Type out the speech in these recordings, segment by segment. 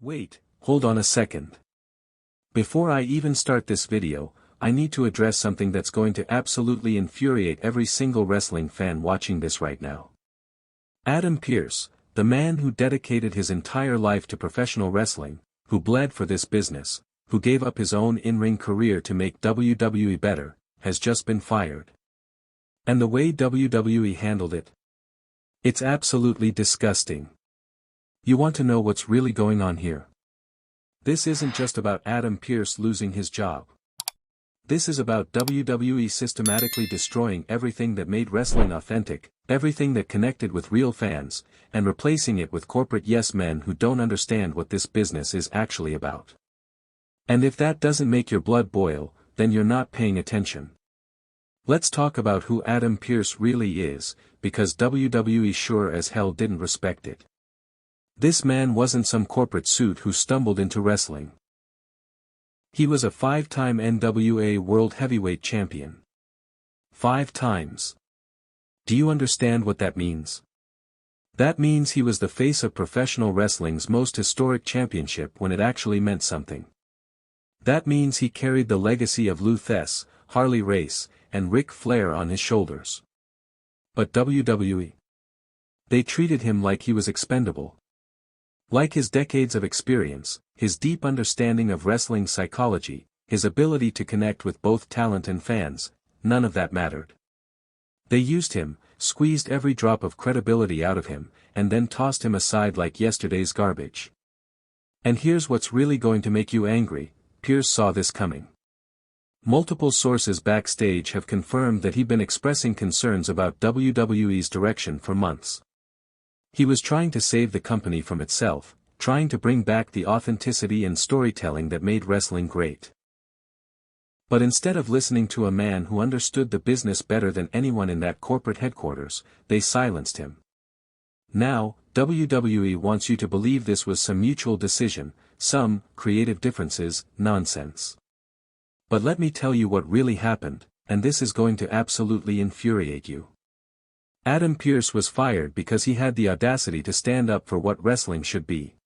Wait, hold on a second. Before I even start this video, I need to address something that's going to absolutely infuriate every single wrestling fan watching this right now. Adam Pearce, the man who dedicated his entire life to professional wrestling, who bled for this business, who gave up his own in-ring career to make WWE better, has just been fired. And the way WWE handled it? It's absolutely disgusting. You want to know what's really going on here? This isn't just about Adam Pearce losing his job. This is about WWE systematically destroying everything that made wrestling authentic, everything that connected with real fans, and replacing it with corporate yes-men who don't understand what this business is actually about. And if that doesn't make your blood boil, then you're not paying attention. Let's talk about who Adam Pearce really is, because WWE sure as hell didn't respect it. This man wasn't some corporate suit who stumbled into wrestling. He was a 5-time NWA World Heavyweight Champion. 5 times. Do you understand what that means? That means he was the face of professional wrestling's most historic championship when it actually meant something. That means he carried the legacy of Lou Thesz, Harley Race, and Ric Flair on his shoulders. But WWE? They treated him like he was expendable. Like his decades of experience, his deep understanding of wrestling psychology, his ability to connect with both talent and fans, none of that mattered. They used him, squeezed every drop of credibility out of him, and then tossed him aside like yesterday's garbage. And here's what's really going to make you angry: Pearce saw this coming. Multiple sources backstage have confirmed that he'd been expressing concerns about WWE's direction for months. He was trying to save the company from itself, trying to bring back the authenticity and storytelling that made wrestling great. But instead of listening to a man who understood the business better than anyone in that corporate headquarters, they silenced him. Now, WWE wants you to believe this was some mutual decision, some creative differences, nonsense. But let me tell you what really happened, and this is going to absolutely infuriate you. Adam Pearce was fired because he had the audacity to stand up for what wrestling should be.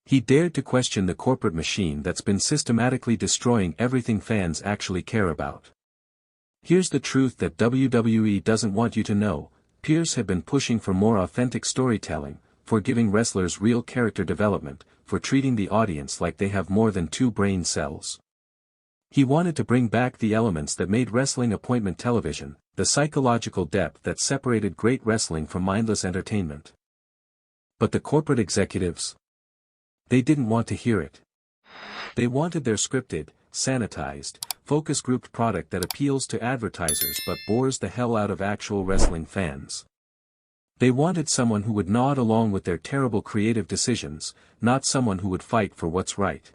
He dared to question the corporate machine that's been systematically destroying everything fans actually care about. Here's the truth that WWE doesn't want you to know: Pearce had been pushing for more authentic storytelling, for giving wrestlers real character development, for treating the audience like they have more than 2 brain cells. He wanted to bring back the elements that made wrestling appointment television, the psychological depth that separated great wrestling from mindless entertainment. But the corporate executives? They didn't want to hear it. They wanted their scripted, sanitized, focus-grouped product that appeals to advertisers but bores the hell out of actual wrestling fans. They wanted someone who would nod along with their terrible creative decisions, not someone who would fight for what's right.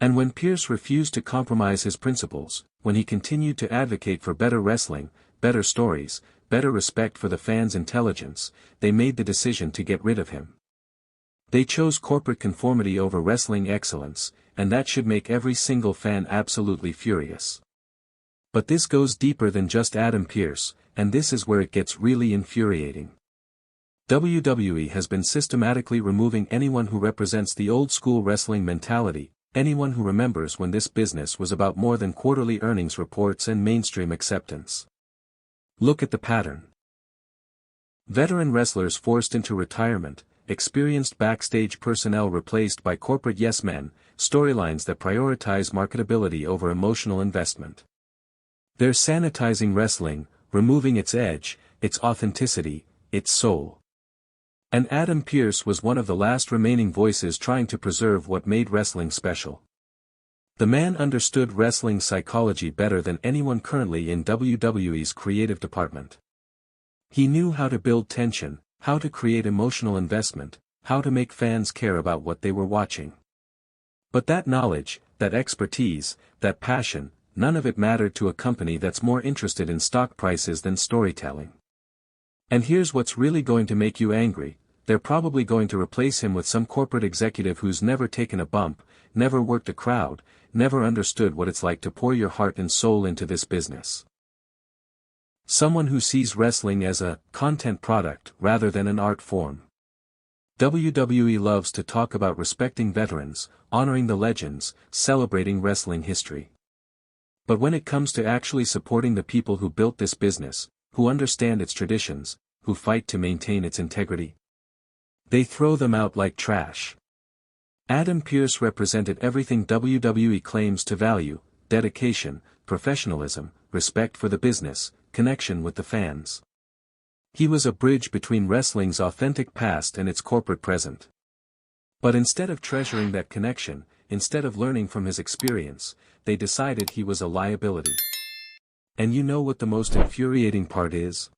And when Pearce refused to compromise his principles, when he continued to advocate for better wrestling, better stories, better respect for the fans' intelligence, they made the decision to get rid of him. They chose corporate conformity over wrestling excellence, and that should make every single fan absolutely furious. But this goes deeper than just Adam Pearce, and this is where it gets really infuriating. WWE has been systematically removing anyone who represents the old-school wrestling mentality, anyone who remembers when this business was about more than quarterly earnings reports and mainstream acceptance. Look at the pattern. Veteran wrestlers forced into retirement, experienced backstage personnel replaced by corporate yes-men, storylines that prioritize marketability over emotional investment. They're sanitizing wrestling, removing its edge, its authenticity, its soul. And Adam Pearce was one of the last remaining voices trying to preserve what made wrestling special. The man understood wrestling psychology better than anyone currently in WWE's creative department. He knew how to build tension, how to create emotional investment, how to make fans care about what they were watching. But that knowledge, that expertise, that passion, none of it mattered to a company that's more interested in stock prices than storytelling. And here's what's really going to make you angry: they're probably going to replace him with some corporate executive who's never taken a bump, never worked a crowd, never understood what it's like to pour your heart and soul into this business. Someone who sees wrestling as a content product rather than an art form. WWE loves to talk about respecting veterans, honoring the legends, celebrating wrestling history. But when it comes to actually supporting the people who built this business, who understand its traditions, who fight to maintain its integrity, they throw them out like trash. Adam Pearce represented everything WWE claims to value: dedication, professionalism, respect for the business, connection with the fans. He was a bridge between wrestling's authentic past and its corporate present. But instead of treasuring that connection, instead of learning from his experience, they decided he was a liability. And you know what the most infuriating part is?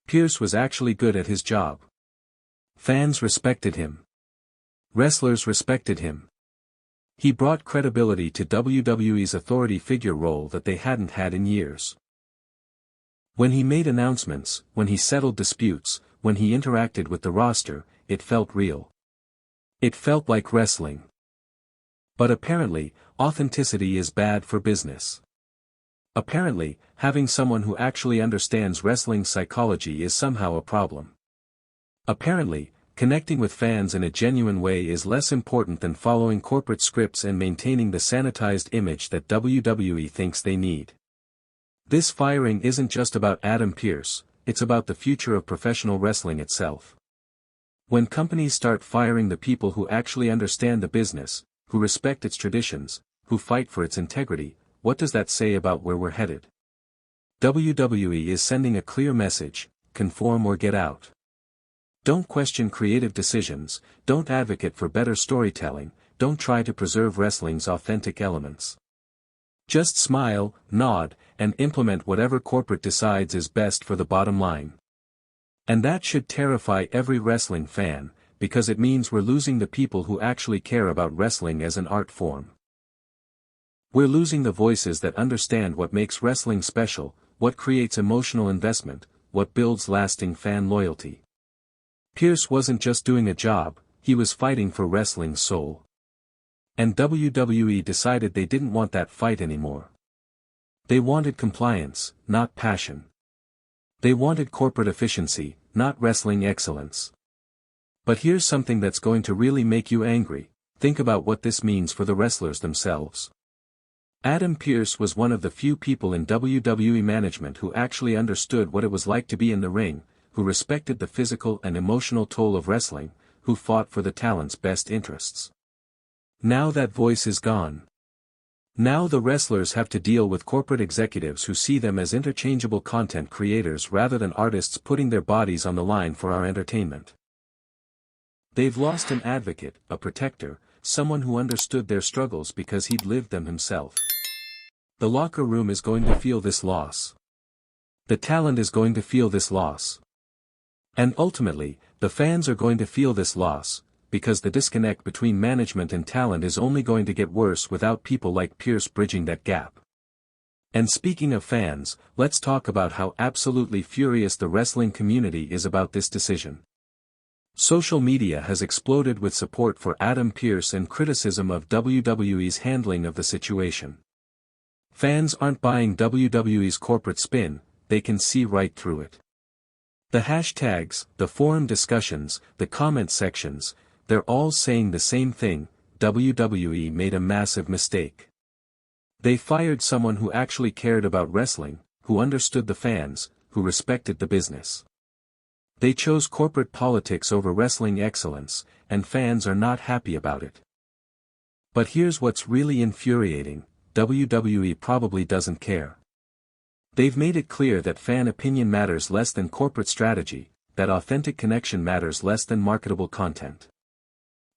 Pearce was actually good at his job. Fans respected him. Wrestlers respected him. He brought credibility to WWE's authority figure role that they hadn't had in years. When he made announcements, when he settled disputes, when he interacted with the roster, it felt real. It felt like wrestling. But apparently, authenticity is bad for business. Apparently, having someone who actually understands wrestling psychology is somehow a problem. Apparently, connecting with fans in a genuine way is less important than following corporate scripts and maintaining the sanitized image that WWE thinks they need. This firing isn't just about Adam Pearce, it's about the future of professional wrestling itself. When companies start firing the people who actually understand the business, who respect its traditions, who fight for its integrity, what does that say about where we're headed? WWE is sending a clear message: conform or get out. Don't question creative decisions, don't advocate for better storytelling, don't try to preserve wrestling's authentic elements. Just smile, nod, and implement whatever corporate decides is best for the bottom line. And that should terrify every wrestling fan, because it means we're losing the people who actually care about wrestling as an art form. We're losing the voices that understand what makes wrestling special, what creates emotional investment, what builds lasting fan loyalty. Pearce wasn't just doing a job, he was fighting for wrestling's soul. And WWE decided they didn't want that fight anymore. They wanted compliance, not passion. They wanted corporate efficiency, not wrestling excellence. But here's something that's going to really make you angry: think about what this means for the wrestlers themselves. Adam Pearce was one of the few people in WWE management who actually understood what it was like to be in the ring, who respected the physical and emotional toll of wrestling, who fought for the talent's best interests. Now that voice is gone. Now the wrestlers have to deal with corporate executives who see them as interchangeable content creators rather than artists putting their bodies on the line for our entertainment. They've lost an advocate, a protector, someone who understood their struggles because he'd lived them himself. The locker room is going to feel this loss. The talent is going to feel this loss. And ultimately, the fans are going to feel this loss, because the disconnect between management and talent is only going to get worse without people like Pearce bridging that gap. And speaking of fans, let's talk about how absolutely furious the wrestling community is about this decision. Social media has exploded with support for Adam Pearce and criticism of WWE's handling of the situation. Fans aren't buying WWE's corporate spin, they can see right through it. The hashtags, the forum discussions, the comment sections, they're all saying the same thing: WWE made a massive mistake. They fired someone who actually cared about wrestling, who understood the fans, who respected the business. They chose corporate politics over wrestling excellence, and fans are not happy about it. But here's what's really infuriating: WWE probably doesn't care. They've made it clear that fan opinion matters less than corporate strategy, that authentic connection matters less than marketable content.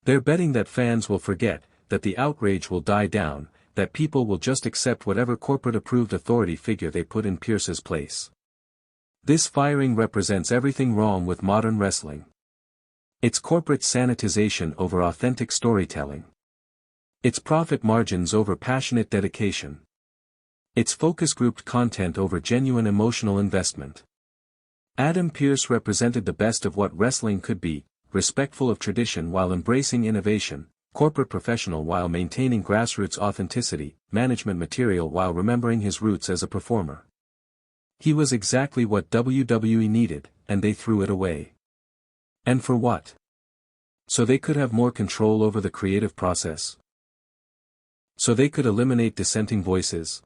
They're betting that fans will forget, that the outrage will die down, that people will just accept whatever corporate-approved authority figure they put in Pearce's place. This firing represents everything wrong with modern wrestling. It's corporate sanitization over authentic storytelling. It's profit margins over passionate dedication. It's focus-grouped content over genuine emotional investment. Adam Pearce represented the best of what wrestling could be: respectful of tradition while embracing innovation, corporate professional while maintaining grassroots authenticity, management material while remembering his roots as a performer. He was exactly what WWE needed, and they threw it away. And for what? So they could have more control over the creative process. So they could eliminate dissenting voices.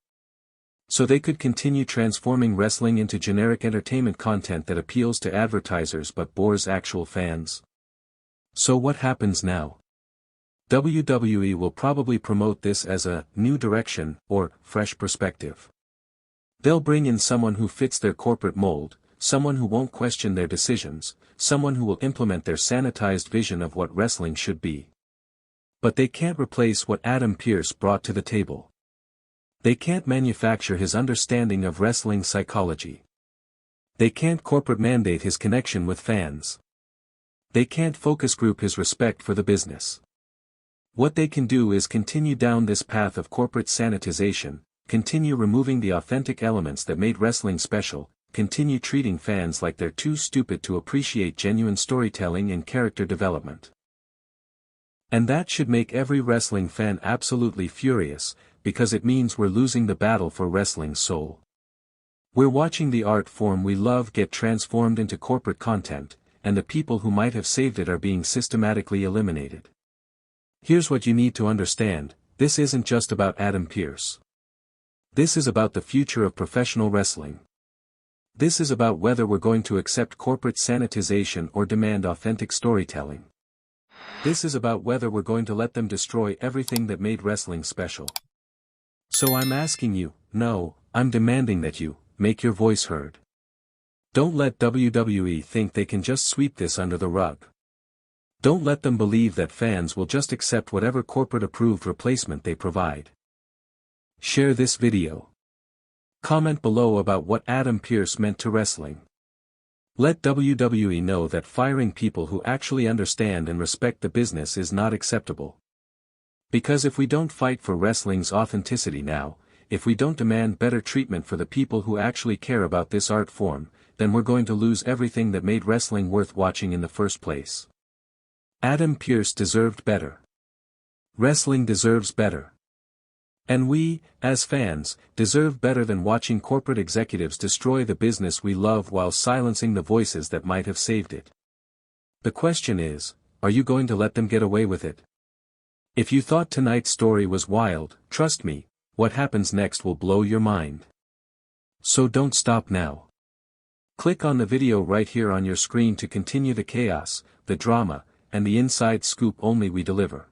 So they could continue transforming wrestling into generic entertainment content that appeals to advertisers but bores actual fans. So what happens now? WWE will probably promote this as a new direction or fresh perspective. They'll bring in someone who fits their corporate mold, someone who won't question their decisions, someone who will implement their sanitized vision of what wrestling should be. But they can't replace what Adam Pearce brought to the table. They can't manufacture his understanding of wrestling psychology. They can't corporate mandate his connection with fans. They can't focus group his respect for the business. What they can do is continue down this path of corporate sanitization, continue removing the authentic elements that made wrestling special, continue treating fans like they're too stupid to appreciate genuine storytelling and character development. And that should make every wrestling fan absolutely furious, because it means we're losing the battle for wrestling's soul. We're watching the art form we love get transformed into corporate content, and the people who might have saved it are being systematically eliminated. Here's what you need to understand, this isn't just about Adam Pearce. This is about the future of professional wrestling. This is about whether we're going to accept corporate sanitization or demand authentic storytelling. This is about whether we're going to let them destroy everything that made wrestling special. So I'm asking you, no, I'm demanding that you, make your voice heard. Don't let WWE think they can just sweep this under the rug. Don't let them believe that fans will just accept whatever corporate-approved replacement they provide. Share this video. Comment below about what Adam Pearce meant to wrestling. Let WWE know that firing people who actually understand and respect the business is not acceptable. Because if we don't fight for wrestling's authenticity now, if we don't demand better treatment for the people who actually care about this art form, then we're going to lose everything that made wrestling worth watching in the first place. Adam Pearce deserved better. Wrestling deserves better. And we, as fans, deserve better than watching corporate executives destroy the business we love while silencing the voices that might have saved it. The question is, are you going to let them get away with it? If you thought tonight's story was wild, trust me, what happens next will blow your mind. So don't stop now. Click on the video right here on your screen to continue the chaos, the drama, and the inside scoop only we deliver.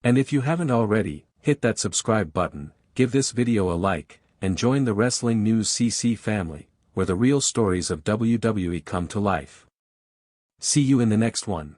And if you haven't already, hit that subscribe button, give this video a like, and join the Wrestling News CC family, where the real stories of WWE come to life. See you in the next one.